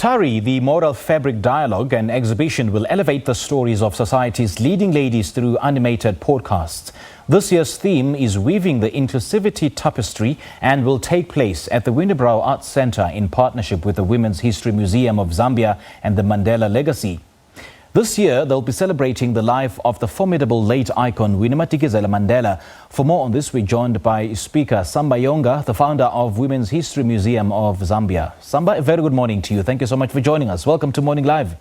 Thari, the moral fabric dialogue and exhibition, will elevate the stories of society's leading ladies through animated podcasts. This year's theme is weaving the inclusivity tapestry and will take place at the Windybrow Arts Centre in partnership with the Women's History Museum of Zambia and the Mandela Legacy. This year, they'll be celebrating the life of the formidable late icon Winnie Madikizela Mandela. For more on this, we're joined by speaker Samba Yonga, the founder of Women's History Museum of Zambia. Samba, a very good morning to you. Thank you so much for joining us. Welcome to Morning Live.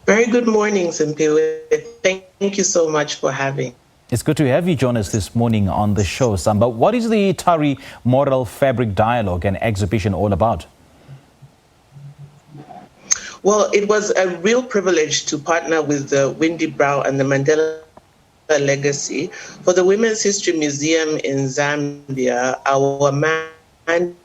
Very good morning, Simpiwe. Thank you so much for having. It's good to have you join us this morning on the show, Samba. What is the Thari Moral Fabric Dialogue and exhibition all about? Well, it was a real privilege to partner with the Windybrow and the Mandela Legacy. For the Women's History Museum in Zambia, our mandate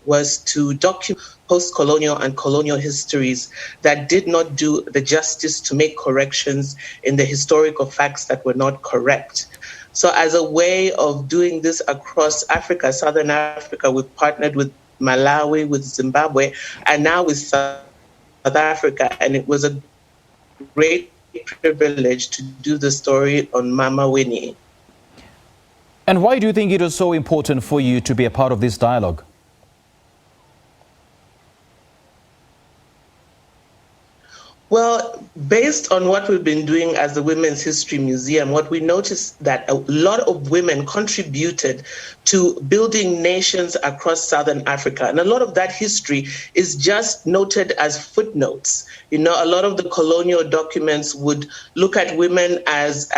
was to document post-colonial and colonial histories that did not do the justice to make corrections in the historical facts that were not correct. So as a way of doing this across Africa, Southern Africa, we've partnered with Malawi, with Zimbabwe, and now with South Africa. And it was a great privilege to do the story on Mama Winnie. And why do you think it was so important for you to be a part of this dialogue? Well, based on what we've been doing as the Women's History Museum, what we noticed that a lot of women contributed to building nations across Southern Africa. And a lot of that history is just noted as footnotes. You know, a lot of the colonial documents would look at women as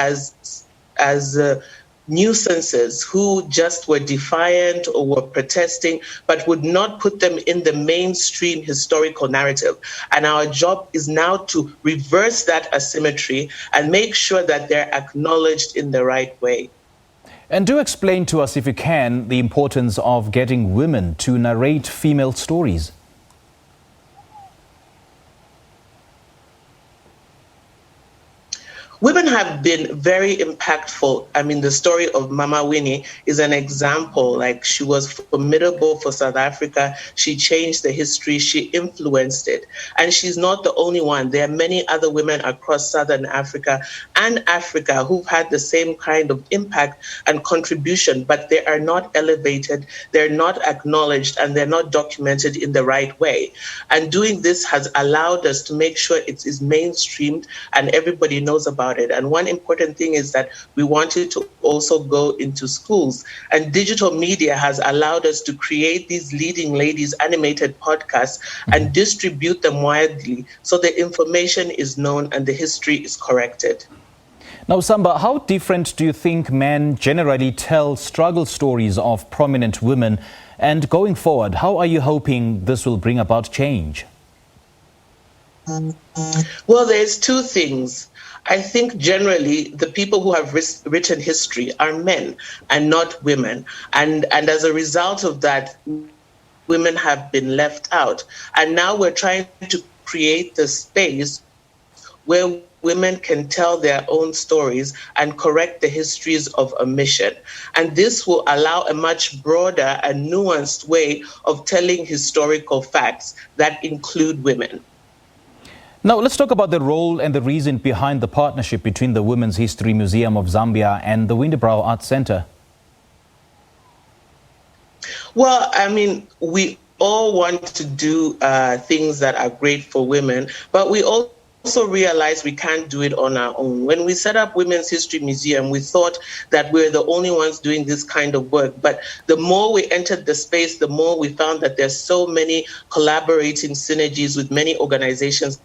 nuisances who just were defiant or were protesting, but would not put them in the mainstream historical narrative. And our job is now to reverse that asymmetry and make sure that they're acknowledged in the right way. And do explain to us, if you can, the importance of getting women to narrate female stories. Women have been very impactful. I mean, the story of Mama Winnie is an example. Like, she was formidable for South Africa. She changed the history. She influenced it. And she's not the only one. There are many other women across Southern Africa and Africa who've had the same kind of impact and contribution, but they are not elevated, they're not acknowledged, and they're not documented in the right way. And doing this has allowed us to make sure it is mainstreamed and everybody knows about it. And one important thing is that we wanted to also go into schools, and digital media has allowed us to create these leading ladies animated podcasts and distribute them widely so the information is known and the history is corrected. Now, Samba, how different do you think men generally tell struggle stories of prominent women? And going forward, how are you hoping this will bring about change? Well, there's two things. I think generally the people who have written history are men and not women. And as a result of that, women have been left out. And now we're trying to create the space where women can tell their own stories and correct the histories of omission. And this will allow a much broader and nuanced way of telling historical facts that include women. Now, let's talk about the role and the reason behind the partnership between the Women's History Museum of Zambia and the Windybrow Arts Centre. Well, I mean, we all want to do things that are great for women, but we also realize we can't do it on our own. When we set up Women's History Museum, we thought that we're the only ones doing this kind of work. But the more we entered the space, the more we found that there's so many collaborating synergies with many organizations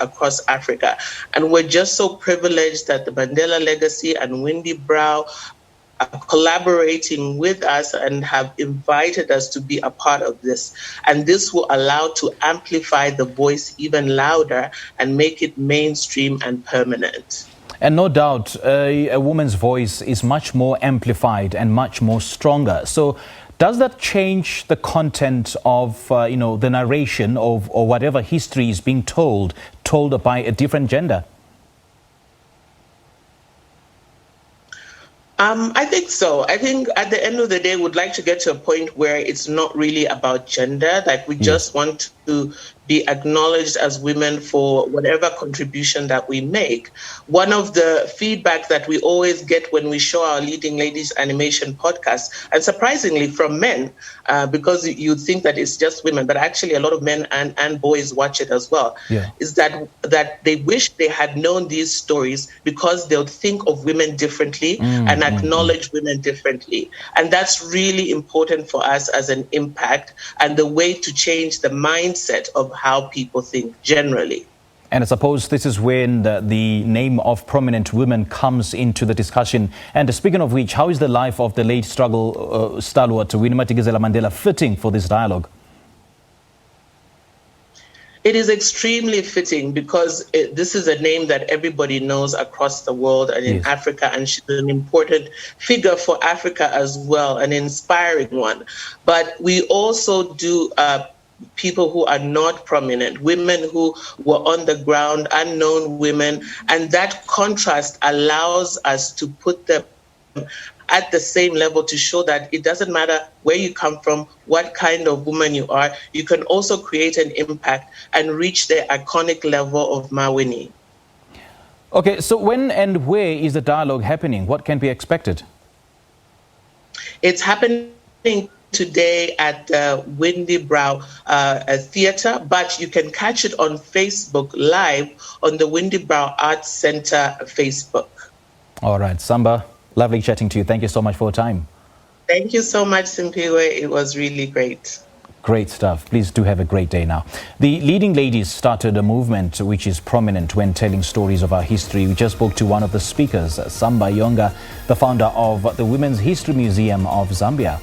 across Africa. And we're just so privileged that the Mandela Legacy and Windybrow are collaborating with us and have invited us to be a part of this. And this will allow to amplify the voice even louder and make it mainstream and permanent. And no doubt, a woman's voice is much more amplified and much more stronger. So does that change the content of, the narration of or whatever history is being told by a different gender? I think so. I think at the end of the day, we'd like to get to a point where it's not really about gender. Like we just want to be acknowledged as women for whatever contribution that we make. One of the feedback that we always get when we show our Leading Ladies animation podcast, and surprisingly from men, because you'd think that it's just women, but actually a lot of men and boys watch it as well, is that they wish they had known these stories because they'll think of women differently and acknowledge women differently. And that's really important for us as an impact and the way to change the mindset of how people think generally. And I suppose this is when the name of prominent women comes into the discussion. And speaking of which, how is the life of the late struggle stalwart Winnie Madikizela Mandela fitting for this dialogue? It is extremely fitting because this is a name that everybody knows across the world and in Africa, and she's an important figure for Africa as well, an inspiring one. But we also do people who are not prominent, women who were on the ground, unknown women, and that contrast allows us to put them at the same level to show that it doesn't matter where you come from, what kind of woman you are, you can also create an impact and reach the iconic level of Winnie. Okay, so when and where is the dialogue happening? What can be expected? It's happening today at the Windybrow Theatre, but you can catch it on Facebook Live on the Windybrow Arts Centre Facebook. All right, Samba, lovely chatting to you. Thank you so much for your time. Thank you so much, Simpiwe. It was really great. Great stuff. Please do have a great day now. The Leading Ladies started a movement which is prominent when telling stories of our history. We just spoke to one of the speakers, Samba Yonga, the founder of the Women's History Museum of Zambia.